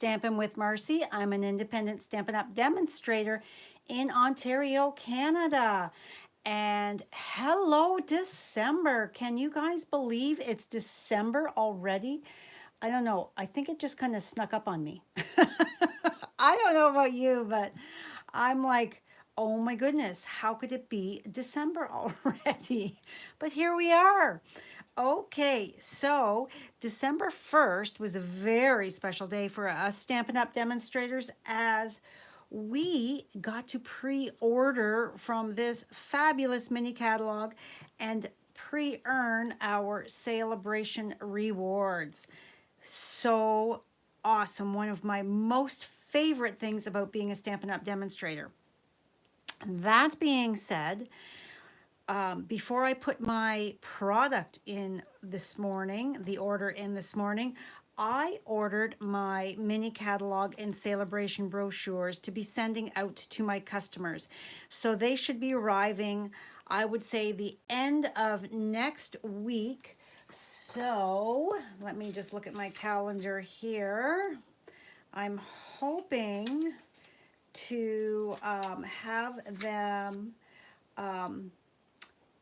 Stampin' with Marcy. I'm an independent Stampin' Up! Demonstrator in Ontario, Canada. And hello, December. Can you guys believe it's December already? I don't know. I think it just kind of snuck up on me. I don't know about you, but I'm like, oh my goodness, how could it be December already? But here we are. Okay, so December 1st was a very special day for us Stampin' Up! Demonstrators as we got to pre-order from this fabulous mini catalog and pre-earn our celebration rewards. So awesome. One of my most favorite things about being a Stampin' Up! Demonstrator. That being said, before I put my product in this morning, the order in this morning, I ordered my mini catalog and celebration brochures to be sending out to my customers. So they should be arriving, I would say, the end of next week. So let me just look at my calendar here. I'm hoping to have them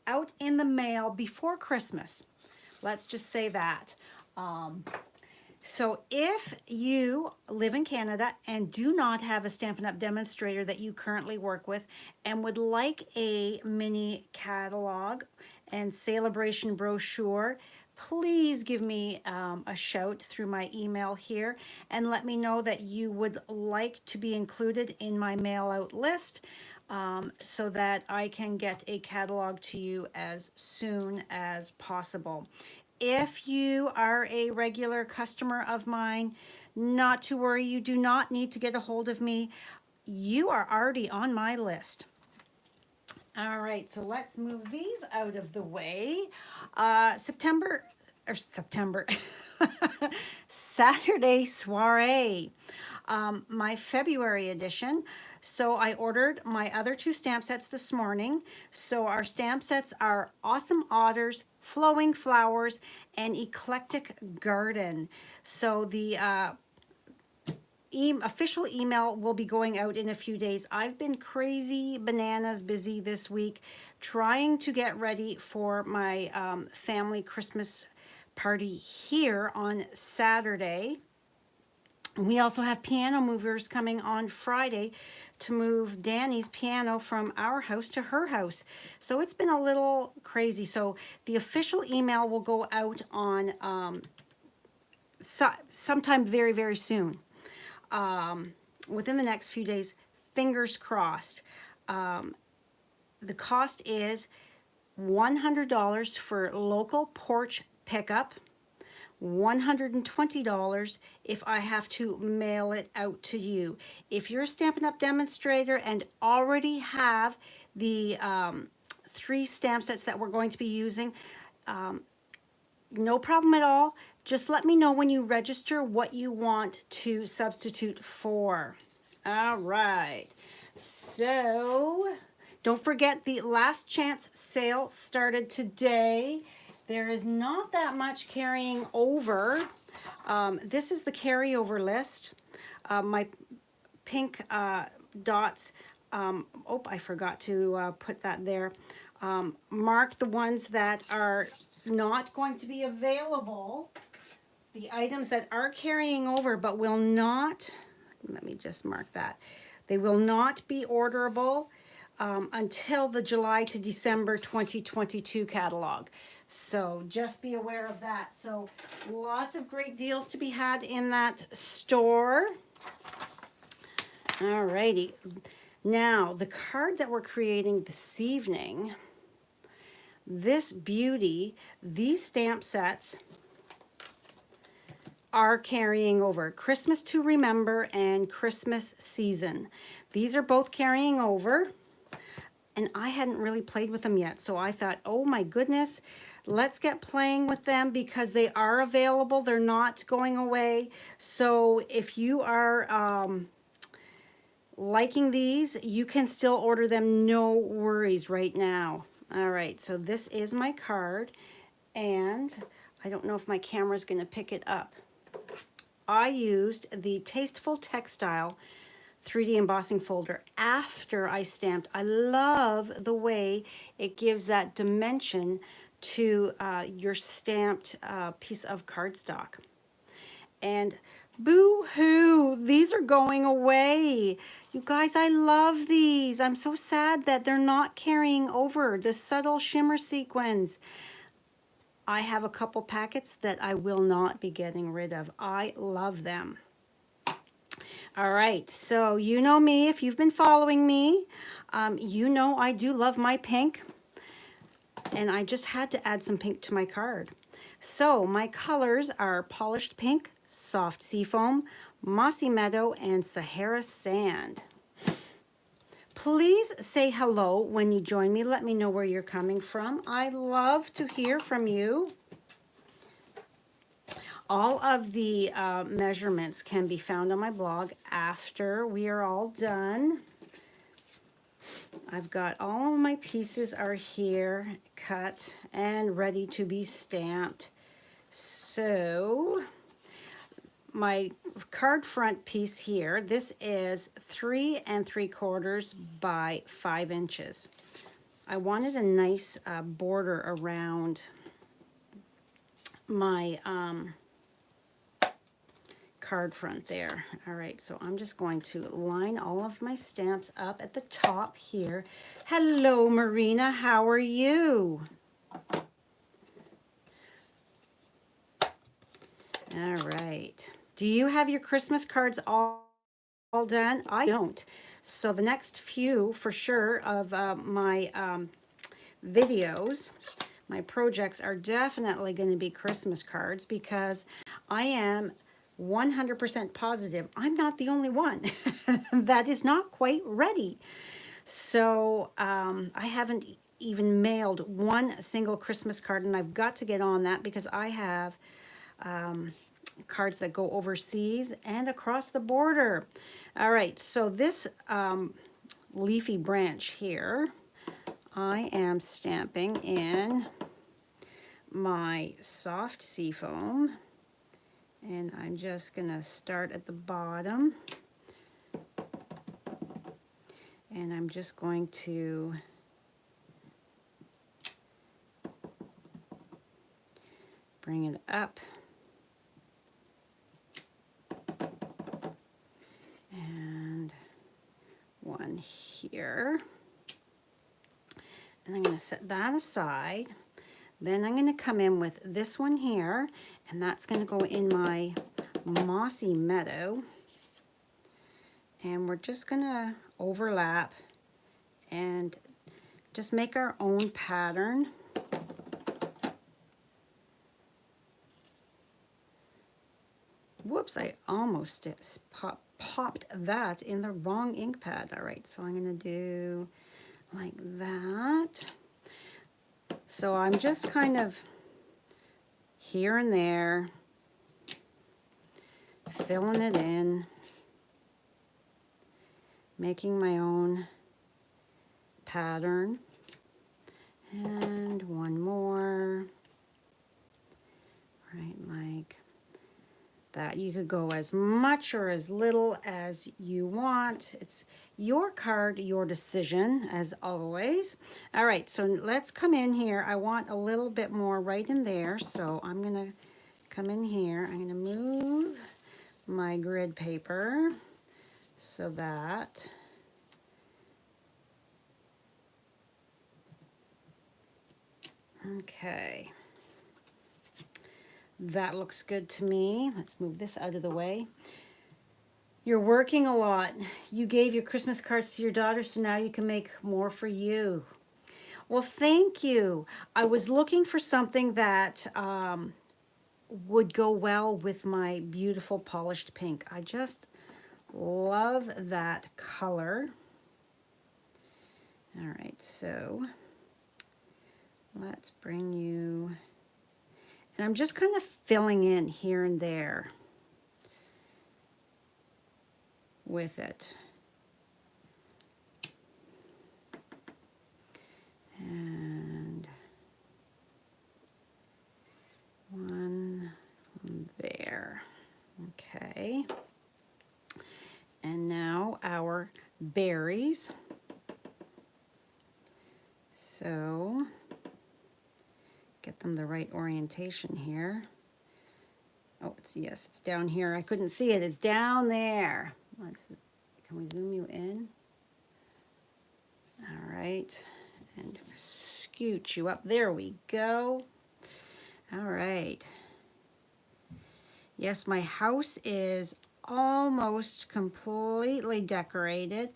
out in the mail before Christmas. Let's just say that. So if you live in Canada and do not have a Stampin' Up! Demonstrator that you currently work with and would like a mini catalog and celebration brochure, please give me a shout through my email here and let me know that you would like to be included in my mail out list. So that I can get a catalog to you as soon as possible. If you are a regular customer of mine, not to worry, you do not need to get a hold of me. You are already on my list. All right, so let's move these out of the way. September, Saturday soiree. My February edition. So I ordered my other two stamp sets this morning. So our stamp sets are Awesome Otters, Flowing Flowers, and Eclectic Garden. So the official email will be going out in a few days. I've been crazy bananas busy this week trying to get ready for my family Christmas party here on Saturday. We also have piano movers coming on Friday to move Danny's piano from our house to her house. So it's been a little crazy. So the official email will go out on sometime very, very soon. Within the next few days, fingers crossed. The cost is $100 for local porch pickup, $120 if I have to mail it out to you. If you're a Stampin' Up! Demonstrator and already have the 3 stamp sets that we're going to be using, no problem at all. Just let me know when you register what you want to substitute for. All right. So don't forget the last chance sale started today. There is not that much carrying over. This is the carryover list. My pink dots, oh, I forgot to put that there. Mark the ones that are not going to be available. The items that are carrying over but will not, let me just mark that. They will not be orderable until the July to December 2022 catalog. So just be aware of that. So lots of great deals to be had in that store. All righty. Now, the card that we're creating this evening, this beauty, these stamp sets are carrying over. Christmas to Remember and Christmas Season. These are both carrying over. And I hadn't really played with them yet. So I thought, oh my goodness, let's get playing with them because they are available. They're not going away. So if you are liking these, you can still order them, no worries right now. All right, so this is my card. And I don't know if my camera's gonna pick it up. I used the Tasteful Textile 3D embossing folder after I stamped. I love the way it gives that dimension to your stamped piece of cardstock. And boo-hoo, these are going away. You guys, I love these. I'm so sad that they're not carrying over the subtle shimmer sequins. I have a couple packets that I will not be getting rid of. I love them. All right, so you know me, if you've been following me, you know I do love my pink, and I just had to add some pink to my card. So my colors are Polished Pink, Soft Seafoam, Mossy Meadow, and Sahara Sand. Please say hello when you join me. Let me know where you're coming from. I love to hear from you. All of the measurements can be found on my blog after we are all done. I've got all of my pieces are here, cut and ready to be stamped. So my card front piece here, this is 3 3/4 by 5 inches. I wanted a nice border around my card front there. All right, so I'm just going to line all of my stamps up at the top here. Hello, Marina, how are you? All right. Do you have your Christmas cards all done? I don't. So the next few, for sure, of my videos, my projects are definitely going to be Christmas cards, because I am 100% positive I'm not the only one that is not quite ready. So I haven't even mailed one single Christmas card, and I've got to get on that because I have cards that go overseas and across the border. All right, so this leafy branch here, I am stamping in my soft seafoam, and I'm just gonna start at the bottom, and I'm just going to bring it up and one here, and I'm going to set that aside. Then I'm going to come in with this one here, and that's going to go in my Mossy Meadow, and we're just going to overlap and just make our own pattern. Whoops, I almost popped that in the wrong ink pad. All right, so I'm going to do like that. So I'm just kind of here and there, filling it in, making my own pattern. And one more, right, like that. You could go as much or as little as you want. It's your card, your decision, as always. All right, so let's come in here. I want a little bit more right in there, so I'm gonna come in here. I'm gonna move my grid paper so that okay. That looks good to me. Let's move this out of the way. You're working a lot. You gave your Christmas cards to your daughter, so now you can make more for you. Well, thank you. I was looking for something that would go well with my beautiful polished pink. I just love that color. All right, so let's bring you... And I'm just kind of filling in here and there with it. And one there. Okay. berries. So get them the right orientation here. Oh, yes, it's down here. I couldn't see it. It's down there. Can we zoom you in? All right, and scoot you up. There we go. All right. Yes, my house is almost completely decorated.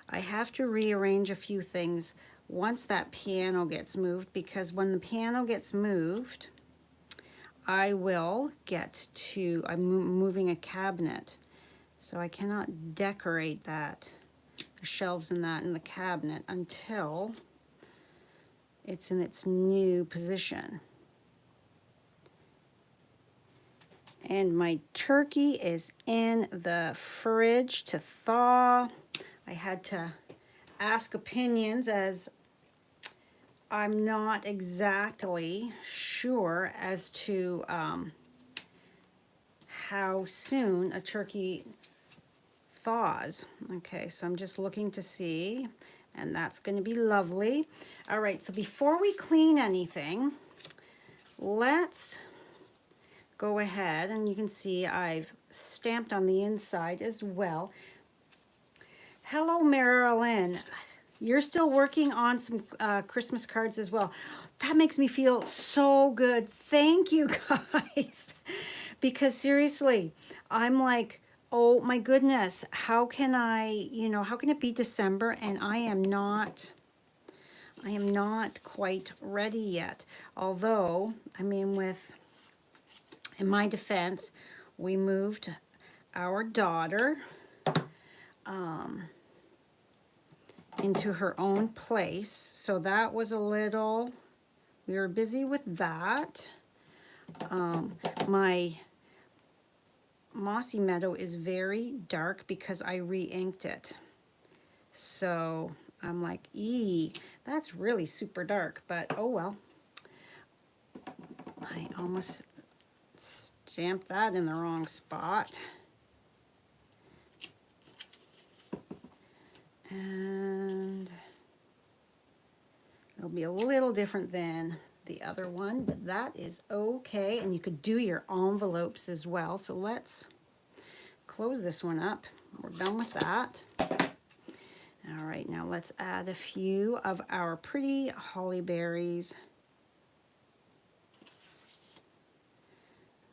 I have to rearrange a few things once that piano gets moved, because when the piano gets moved, I'm moving a cabinet, so I cannot decorate that, the shelves and that in the cabinet, until it's in its new position. And my turkey is in the fridge to thaw. I had to ask opinions, as I'm not exactly sure as to how soon a turkey thaws. Okay, so I'm just looking to see, and that's going to be lovely. All right, so before we clean anything, let's go ahead, and you can see I've stamped on the inside as well. Hello, Marilyn. You're still working on some Christmas cards as well. That makes me feel so good. Thank you, guys. Because seriously, I'm like, oh my goodness, how can how can it be December and I am not quite ready yet. Although, I mean, in my defense, we moved our daughter into her own place. So that was we were busy with that. My mossy meadow is very dark because I re-inked it. So I'm like, that's really super dark, but oh well. I almost stamped that in the wrong spot. And it'll be a little different than the other one, but that is okay. And you could do your envelopes as well. So let's close this one up. We're done with that. All right, now let's add a few of our pretty holly berries.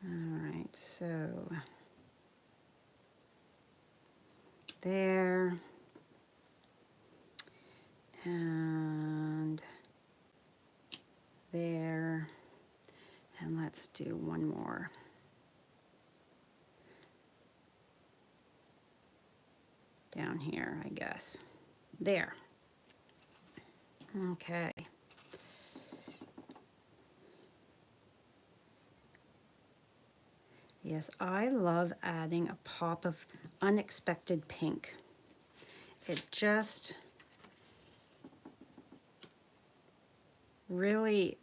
All right, so there. And there, and let's do one more. Down here, I guess. There. Okay. Yes, I love adding a pop of unexpected pink. It just really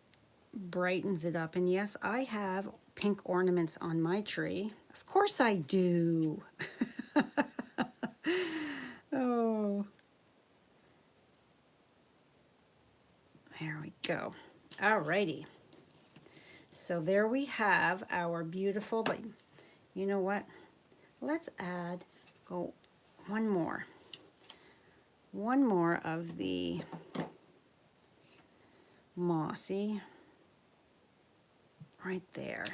brightens it up. And yes, I have pink ornaments on my tree. Of course I do. Oh. There we go. Alrighty. So there we have our beautiful, but you know what? Let's go one more. One more of the mossy right there.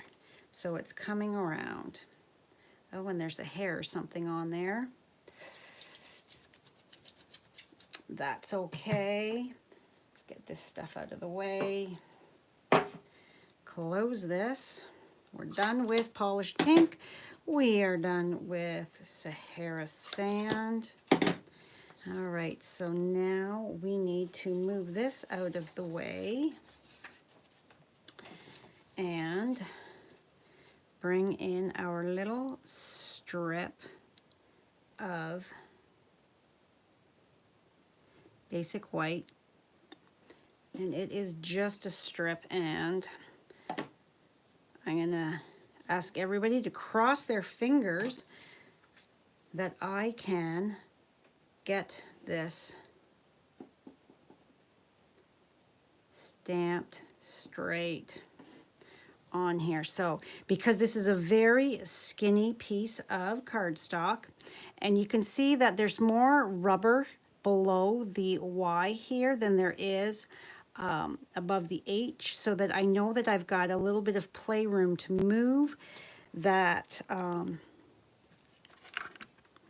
So it's coming around. Oh, and there's a hair or something on there. That's okay. Let's get this stuff out of the way. Close this. We're done with polished pink. We are done with Sahara sand. All right, so now we need to move this out of the way and bring in our little strip of basic white. And it is just a strip, and I'm gonna ask everybody to cross their fingers that I can get this stamped straight on here. So because this is a very skinny piece of cardstock, and you can see that there's more rubber below the Y here than there is above the H, so that I know that I've got a little bit of playroom to move that.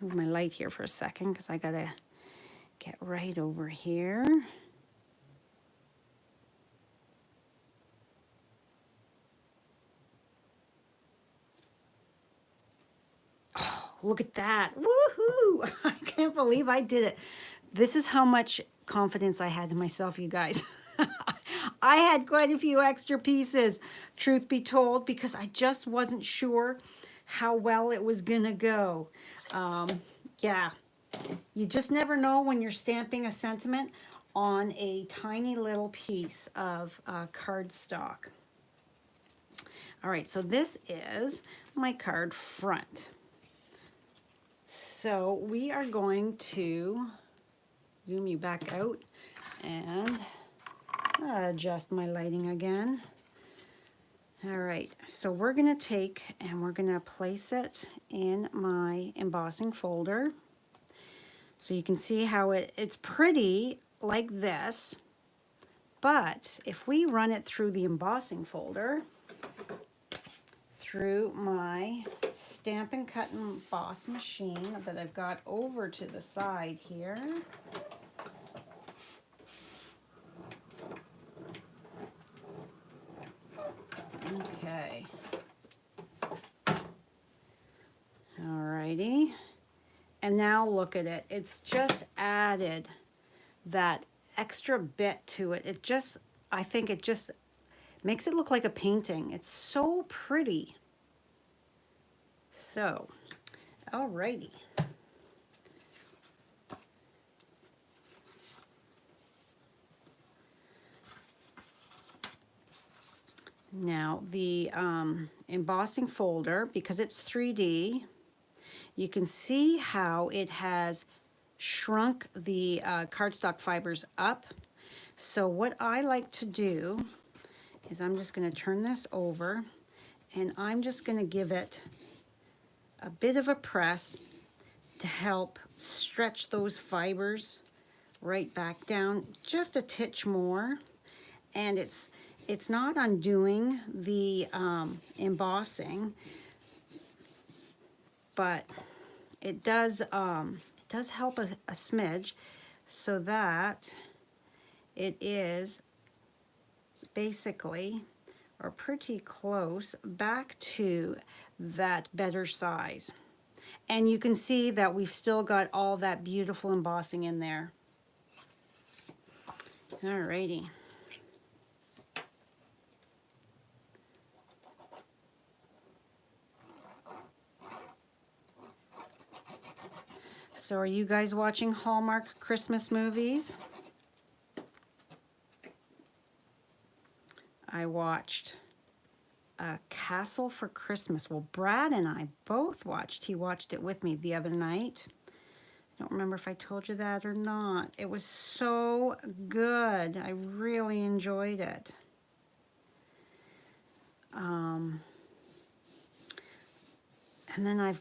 Move my light here for a second because I gotta get right over here. Look at that. Woohoo! I can't believe I did it. This is how much confidence I had in myself, you guys. I had quite a few extra pieces, truth be told, because I just wasn't sure how well it was gonna go. Yeah, you just never know when you're stamping a sentiment on a tiny little piece of cardstock. All right, so this is my card front. So we are going to zoom you back out and adjust my lighting again. All right, so we're gonna take and we're gonna place it in my embossing folder. So you can see how it's pretty like this, but if we run it through the embossing folder, through my Stampin' Cut and Emboss machine that I've got over to the side here. Okay. Alrighty. And now look at it. It's just added that extra bit to it. It just, I think it just makes it look like a painting. It's so pretty. So, alrighty. Now the embossing folder, because it's 3D, you can see how it has shrunk the cardstock fibers up. So what I like to do is I'm just going to turn this over and I'm just going to give it a bit of a press to help stretch those fibers right back down just a titch more. And it's not undoing the embossing, but it does help a smidge, so that it is basically, or pretty close, back to that better size. And you can see that we've still got all that beautiful embossing in there. Alrighty. So are you guys watching Hallmark Christmas movies? I watched Castle for Christmas. Well, Brad and I both watched. He watched it with me the other night. I don't remember if I told you that or not. It was so good. I really enjoyed it. And then I've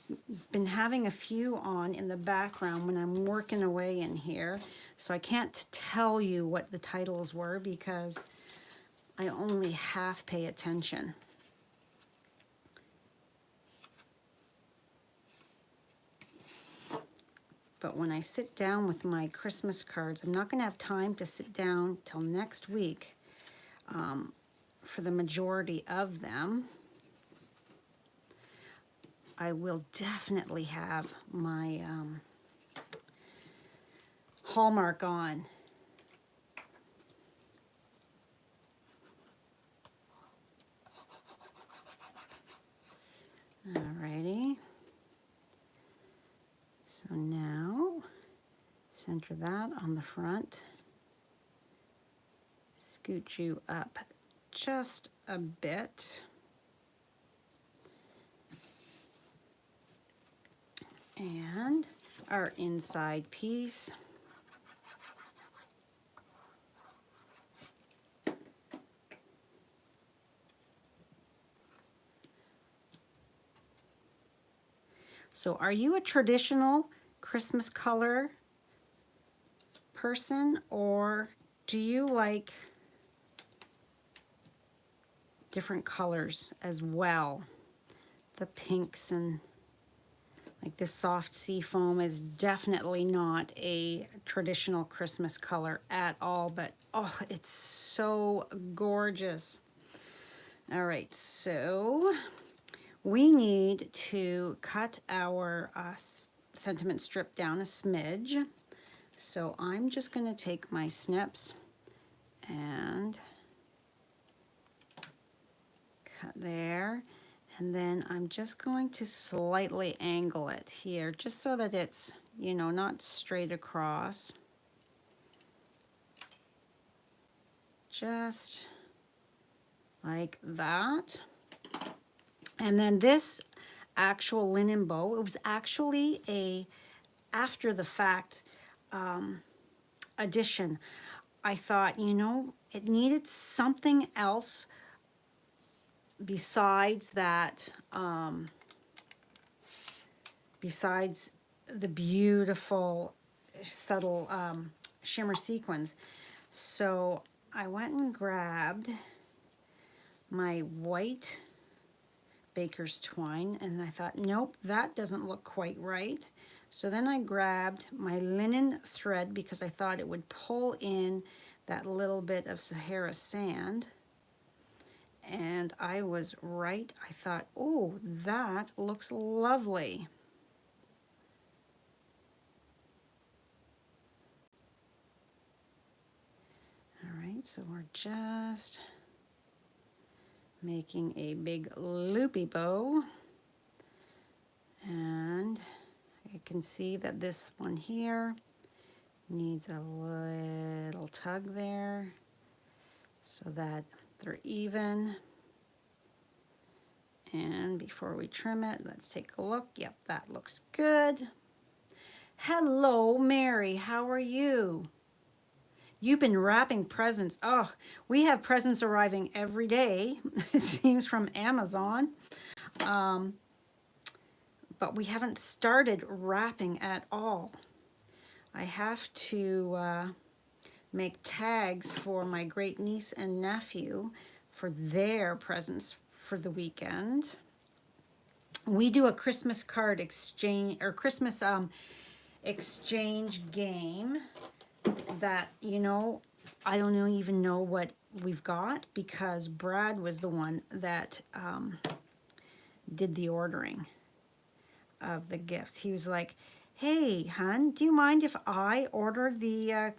been having a few on in the background when I'm working away in here. So I can't tell you what the titles were because I only half pay attention. But when I sit down with my Christmas cards, I'm not going to have time to sit down till next week for the majority of them. I will definitely have my Hallmark on. Alrighty. So now, center that on the front. Scoot you up just a bit. And our inside piece. So are you a traditional Christmas color person, or do you like different colors as well? The pinks, and like this soft sea foam is definitely not a traditional Christmas color at all, but oh, it's so gorgeous. All right, so we need to cut our sentiment strip down a smidge. So I'm just going to take my snips and cut there. And then I'm just going to slightly angle it here, just so that it's, you know, not straight across. Just like that. And then this actual linen bow, it was actually a after the fact addition. I thought, you know, it needed something else besides that, besides the beautiful subtle shimmer sequins. So I went and grabbed my white baker's twine, and I thought, nope, that doesn't look quite right. So then I grabbed my linen thread because I thought it would pull in that little bit of Sahara sand. And I was right. I thought, oh, that looks lovely. All right, so we're just making a big loopy bow. And I can see that this one here needs a little tug there so that they're even. And before we trim it, let's take a look. Yep, that looks good. Hello, Mary, how are you? You've been wrapping presents. Oh, we have presents arriving every day, it seems, from Amazon. But we haven't started wrapping at all. I have to make tags for my great niece and nephew for their presents for the weekend. We do a Christmas card exchange, or Christmas exchange game that, you know, I don't even know what we've got because Brad was the one that did the ordering of the gifts. He was like, hey, hun, do you mind if I order the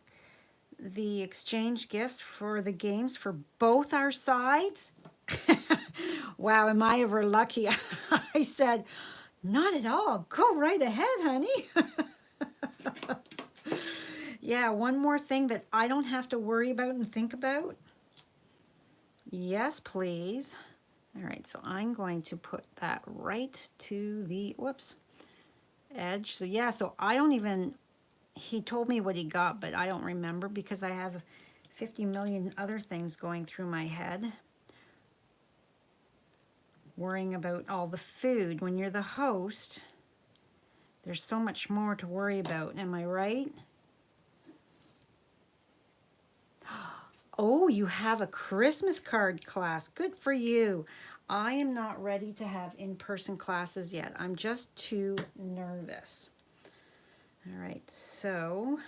exchange gifts for the games for both our sides? Wow, am I ever lucky? I said, not at all. Go right ahead, honey. Yeah, one more thing that I don't have to worry about and think about. Yes, please. All right, so I'm going to put that right to the, whoops, edge. So yeah, so I don't even, he told me what he got, but I don't remember because I have 50 million other things going through my head. Worrying about all the food. When you're the host, there's so much more to worry about. Am I right? Oh, you have a Christmas card class. Good for you. I am not ready to have in-person classes yet. I'm just too nervous. All right, so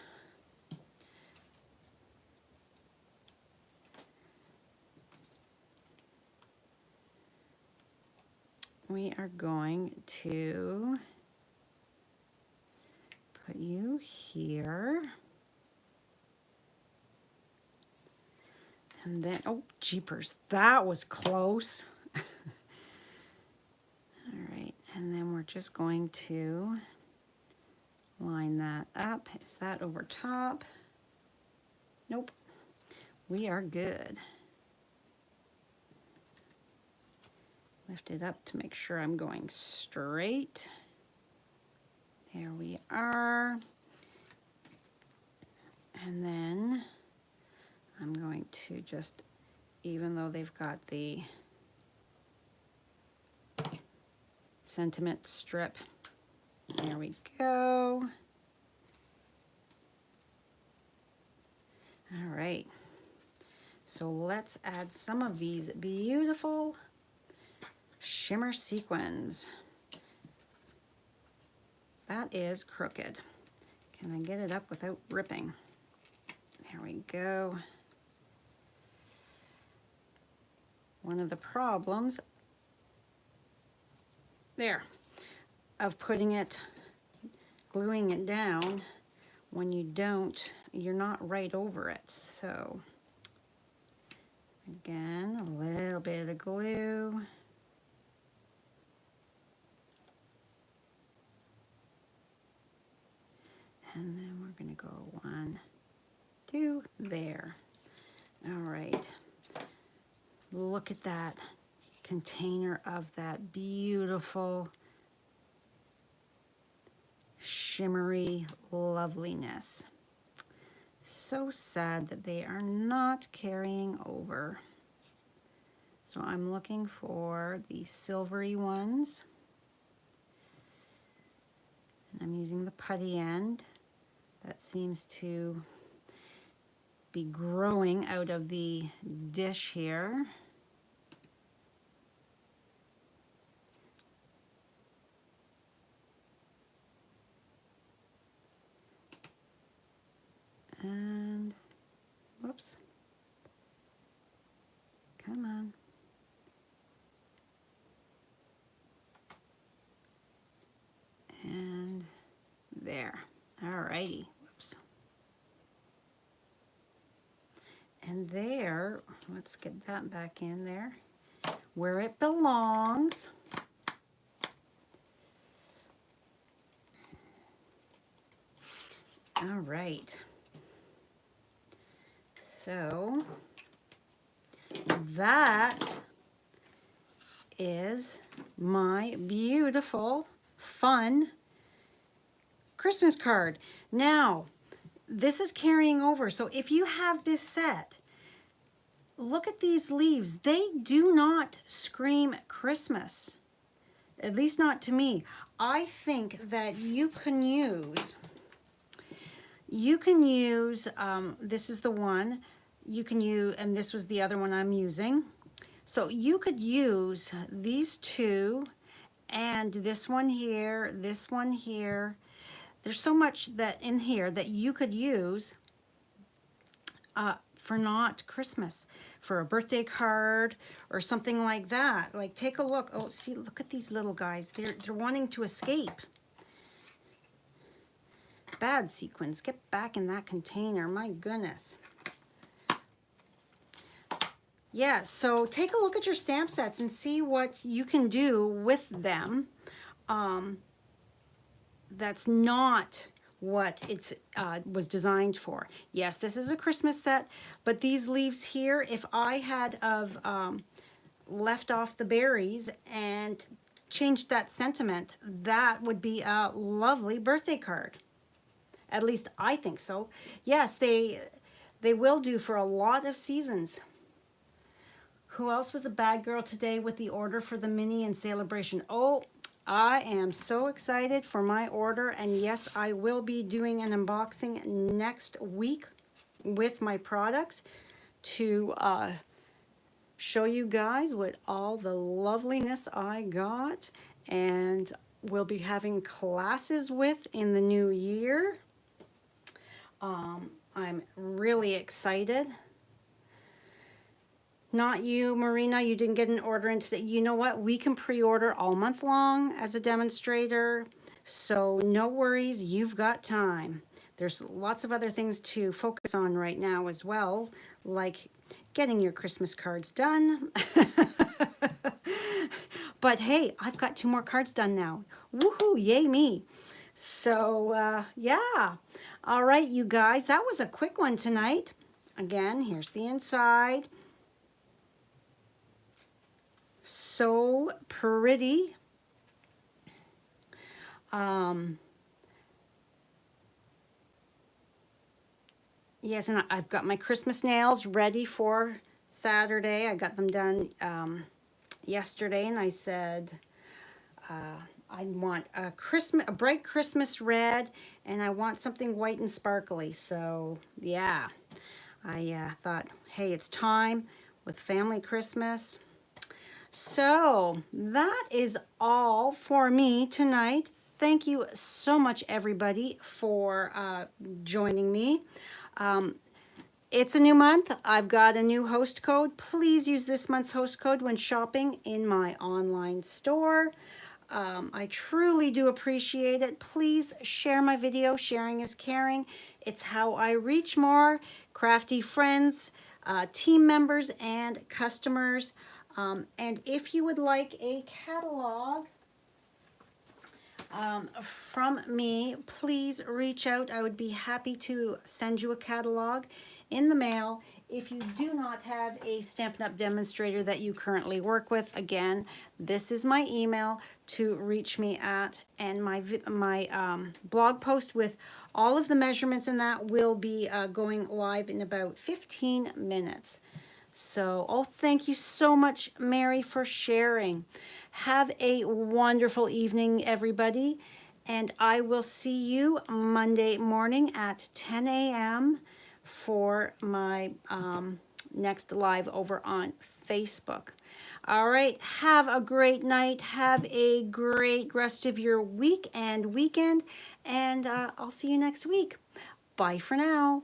we are going to put you here. And then, oh, jeepers, that was close. All right, and then we're just going to line that up. Is that over top? Nope, we are good. Lift it up to make sure I'm going straight. Here we are. And then I'm going to just, even though they've got the sentiment strip, there we go. All right. So let's add some of these beautiful shimmer sequins. That is crooked. Can I get it up without ripping? There we go. One of the problems there of putting it, gluing it down, when you don't, you're not right over it. So again, a little bit of glue. And then we're going to go 1, 2, there. All right. Look at that container of that beautiful shimmery loveliness. So sad that they are not carrying over. So I'm looking for the silvery ones. And I'm using the putty end. That seems to be growing out of the dish here. And, whoops, come on. And there, alrighty, whoops. And there, let's get that back in there, where it belongs. All right. So that is my beautiful, fun Christmas card. Now, this is carrying over. So if you have this set, look at these leaves. They do not scream Christmas, at least not to me. I think that you can use, this is the one, you can use, and this was the other one I'm using. So you could use these two and this one here, this one here. There's so much that in here that you could use for not Christmas, for a birthday card or something like that. Like, take a look. Oh, see, look at these little guys. They're wanting to escape. Bad sequins. Get back in that container. My goodness. Yeah, so take a look at your stamp sets and see what you can do with them. That's not what it was designed for. Yes, this is a Christmas set, but these leaves here, if I had left off the berries and changed that sentiment, that would be a lovely birthday card. At least I think so. Yes, they will do for a lot of seasons. Who else was a bad girl today with the order for the mini and celebration? Oh, I am so excited for my order, and yes, I will be doing an unboxing next week with my products to show you guys what all the loveliness I got, and we'll be having classes with in the new year. I'm really excited. Not you, Marina, you didn't get an order in today. You know what? We can pre-order all month long as a demonstrator. So no worries, you've got time. There's lots of other things to focus on right now as well, like getting your Christmas cards done. But hey, I've got 2 more cards done now. Woohoo, yay me. So yeah. All right, you guys, that was a quick one tonight. Again, here's the inside. So pretty. Yes, and I've got my Christmas nails ready for Saturday. I got them done yesterday, and I said I want a bright Christmas red, and I want something white and sparkly. So yeah, I thought, hey, it's time with family Christmas. So that is all for me tonight. Thank you so much, everybody, for joining me. It's a new month. I've got a new host code. Please use this month's host code when shopping in my online store. I truly do appreciate it. Please share my video. Sharing is caring. It's how I reach more crafty friends, team members, and customers. And if you would like a catalog from me, please reach out. I would be happy to send you a catalog in the mail. If you do not have a Stampin' Up! Demonstrator that you currently work with, again, this is my email to reach me at, and my blog post with all of the measurements in that will be going live in about 15 minutes. So, oh, thank you so much, Mary, for sharing. Have a wonderful evening, everybody. And I will see you Monday morning at 10 a.m. for my next live over on Facebook. All right, have a great night. Have a great rest of your week and weekend. And I'll see you next week. Bye for now.